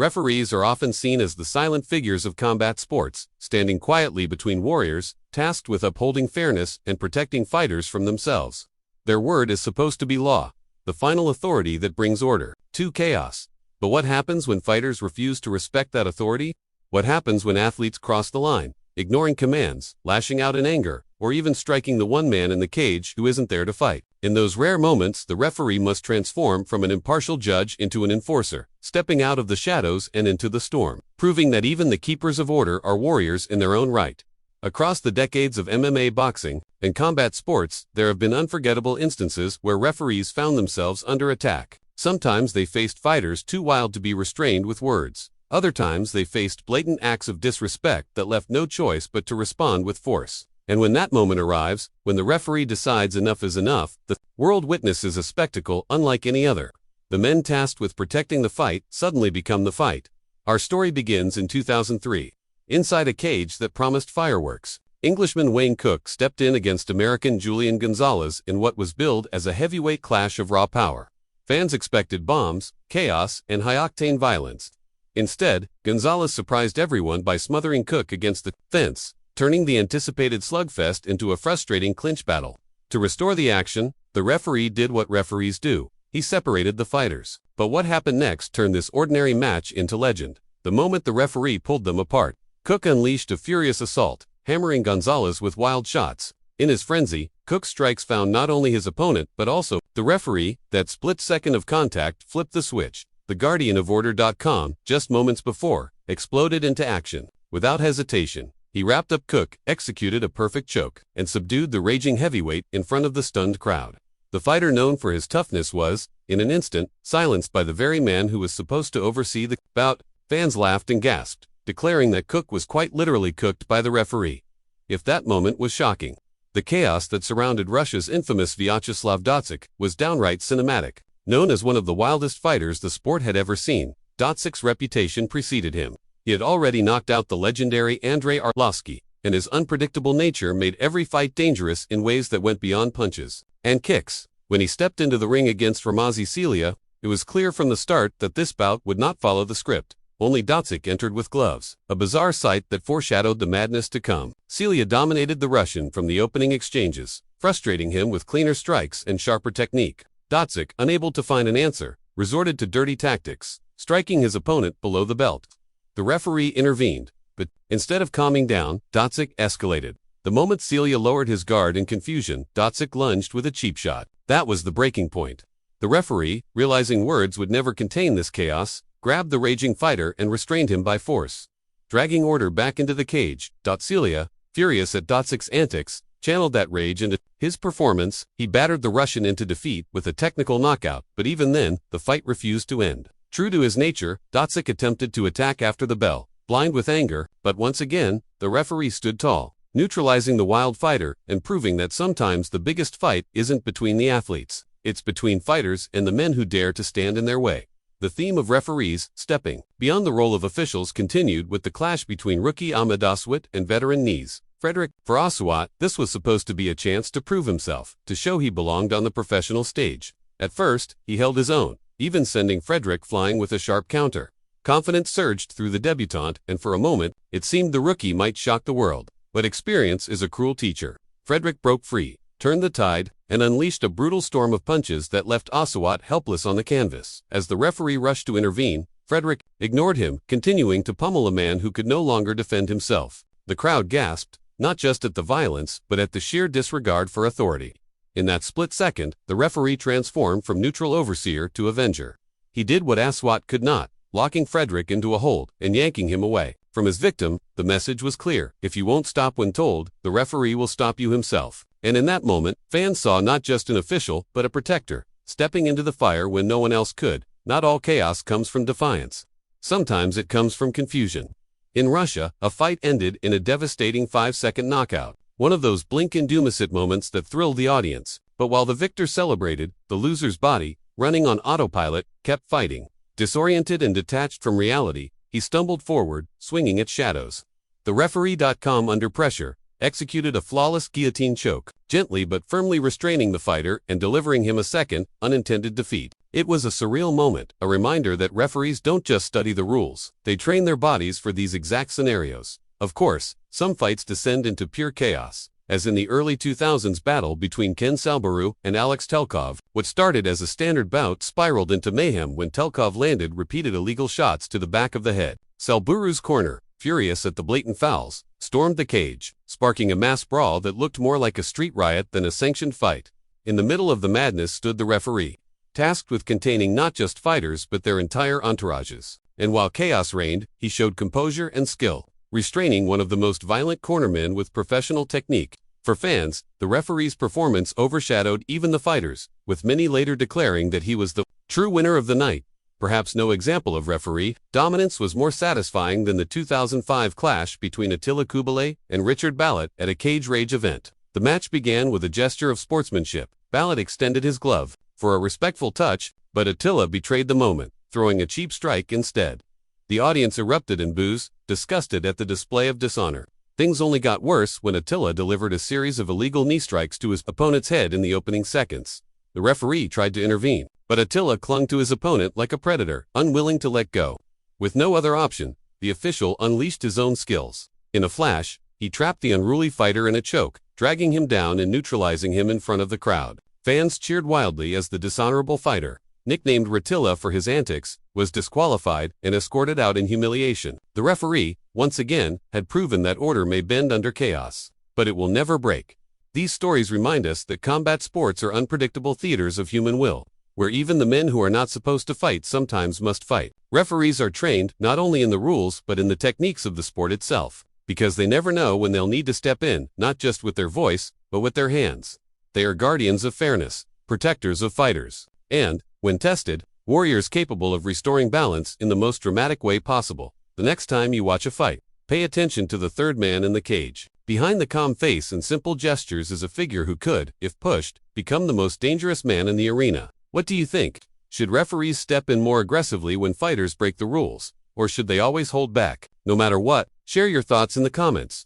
Referees are often seen as the silent figures of combat sports, standing quietly between warriors, tasked with upholding fairness and protecting fighters from themselves. Their word is supposed to be law, the final authority that brings order to chaos. But what happens when fighters refuse to respect that authority? What happens when athletes cross the line, ignoring commands, lashing out in anger, or even striking the one man in the cage who isn't there to fight? In those rare moments, the referee must transform from an impartial judge into an enforcer, stepping out of the shadows and into the storm, proving that even the keepers of order are warriors in their own right. Across the decades of MMA boxing and combat sports, there have been unforgettable instances where referees found themselves under attack. Sometimes they faced fighters too wild to be restrained with words. Other times they faced blatant acts of disrespect that left no choice but to respond with force. And when that moment arrives, when the referee decides enough is enough, the world witnesses a spectacle unlike any other. The men tasked with protecting the fight suddenly become the fight. Our story begins in 2003. Inside a cage that promised fireworks, Englishman Wayne Cook stepped in against American Julian Gonzalez in what was billed as a heavyweight clash of raw power. Fans expected bombs, chaos, and high-octane violence. Instead, Gonzalez surprised everyone by smothering Cook against the fence, turning the anticipated slugfest into a frustrating clinch battle. To restore the action, the referee did what referees do. He separated the fighters. But what happened next turned this ordinary match into legend. The moment the referee pulled them apart, Cook unleashed a furious assault, hammering Gonzalez with wild shots. In his frenzy, Cook's strikes found not only his opponent but also the referee. That split second of contact flipped the switch. The Guardian of Order.com, just moments before, exploded into action. Without hesitation, he wrapped up Cook, executed a perfect choke, and subdued the raging heavyweight in front of the stunned crowd. The fighter known for his toughness was, in an instant, silenced by the very man who was supposed to oversee the bout. Fans laughed and gasped, declaring that Cook was quite literally cooked by the referee. If that moment was shocking, the chaos that surrounded Russia's infamous Vyacheslav Datsik was downright cinematic. Known as one of the wildest fighters the sport had ever seen, Datsik's reputation preceded him. He had already knocked out the legendary Andrei Arlovsky, and his unpredictable nature made every fight dangerous in ways that went beyond punches and kicks. When he stepped into the ring against Ramazzi Celia, it was clear from the start that this bout would not follow the script. Only Datsik entered with gloves, a bizarre sight that foreshadowed the madness to come. Celia dominated the Russian from the opening exchanges, frustrating him with cleaner strikes and sharper technique. Datsik, unable to find an answer, resorted to dirty tactics, striking his opponent below the belt. The referee intervened, but instead of calming down, Datsik escalated. The moment Celia lowered his guard in confusion, Datsik lunged with a cheap shot. That was the breaking point. The referee, realizing words would never contain this chaos, grabbed the raging fighter and restrained him by force. Dragging order back into the cage, Celia, furious at Datsik's antics, channeled that rage into his performance. He battered the Russian into defeat with a technical knockout, but even then, the fight refused to end. True to his nature, Datsik attempted to attack after the bell, blind with anger, but once again, the referee stood tall, neutralizing the wild fighter and proving that sometimes the biggest fight isn't between the athletes. It's between fighters and the men who dare to stand in their way. The theme of referees, stepping beyond the role of officials, continued with the clash between rookie Ahmed Aswat and veteran Knees Frederick. For Aswat, this was supposed to be a chance to prove himself, to show he belonged on the professional stage. At first, he held his own, even sending Frederick flying with a sharp counter. Confidence surged through the debutant, and for a moment, it seemed the rookie might shock the world. But experience is a cruel teacher. Frederick broke free, turned the tide, and unleashed a brutal storm of punches that left Aswat helpless on the canvas. As the referee rushed to intervene, Frederick ignored him, continuing to pummel a man who could no longer defend himself. The crowd gasped, not just at the violence, but at the sheer disregard for authority. In that split second, the referee transformed from neutral overseer to avenger. He did what Aswat could not, locking Frederick into a hold and yanking him away from his victim. The message was clear: if you won't stop when told, the referee will stop you himself. And in that moment, fans saw not just an official, but a protector, stepping into the fire when no one else could. Not all chaos comes from defiance. Sometimes it comes from confusion. In Russia, a fight ended in a devastating 5-second knockout, one of those blink-and-do-miss-it moments that thrilled the audience. But while the victor celebrated, the loser's body, running on autopilot, kept fighting. Disoriented and detached from reality, he stumbled forward, swinging at shadows. The referee.com under pressure, executed a flawless guillotine choke, gently but firmly restraining the fighter and delivering him a second, unintended defeat. It was a surreal moment, a reminder that referees don't just study the rules, they train their bodies for these exact scenarios. Of course, some fights descend into pure chaos, as in the early 2000s battle between Ken Salbaru and Alex Telkov. What started as a standard bout spiraled into mayhem when Telkov landed repeated illegal shots to the back of the head. Salbaru's corner, furious at the blatant fouls, stormed the cage, sparking a mass brawl that looked more like a street riot than a sanctioned fight. In the middle of the madness stood the referee, tasked with containing not just fighters but their entire entourages. And while chaos reigned, he showed composure and skill, restraining one of the most violent cornermen with professional technique. For fans, the referee's performance overshadowed even the fighters, with many later declaring that he was the true winner of the night. Perhaps no example of referee dominance was more satisfying than the 2005 clash between Attila Kubale and Richard Ballot at a Cage Rage event. The match began with a gesture of sportsmanship. Ballot extended his glove for a respectful touch, but Attila betrayed the moment, throwing a cheap strike instead. The audience erupted in boos, disgusted at the display of dishonor. Things only got worse when Attila delivered a series of illegal knee strikes to his opponent's head in the opening seconds. The referee tried to intervene, but Attila clung to his opponent like a predator, unwilling to let go. With no other option, the official unleashed his own skills. In a flash, he trapped the unruly fighter in a choke, dragging him down and neutralizing him in front of the crowd. Fans cheered wildly as the dishonorable fighter, nicknamed Ratilla for his antics, was disqualified and escorted out in humiliation. The referee, once again, had proven that order may bend under chaos, but it will never break. These stories remind us that combat sports are unpredictable theaters of human will, where even the men who are not supposed to fight sometimes must fight. Referees are trained not only in the rules but in the techniques of the sport itself, because they never know when they'll need to step in, not just with their voice, but with their hands. They are guardians of fairness, protectors of fighters, and, when tested, warriors capable of restoring balance in the most dramatic way possible. The next time you watch a fight, pay attention to the third man in the cage. Behind the calm face and simple gestures is a figure who could, if pushed, become the most dangerous man in the arena. What do you think? Should referees step in more aggressively when fighters break the rules, or should they always hold back? No matter what, share your thoughts in the comments.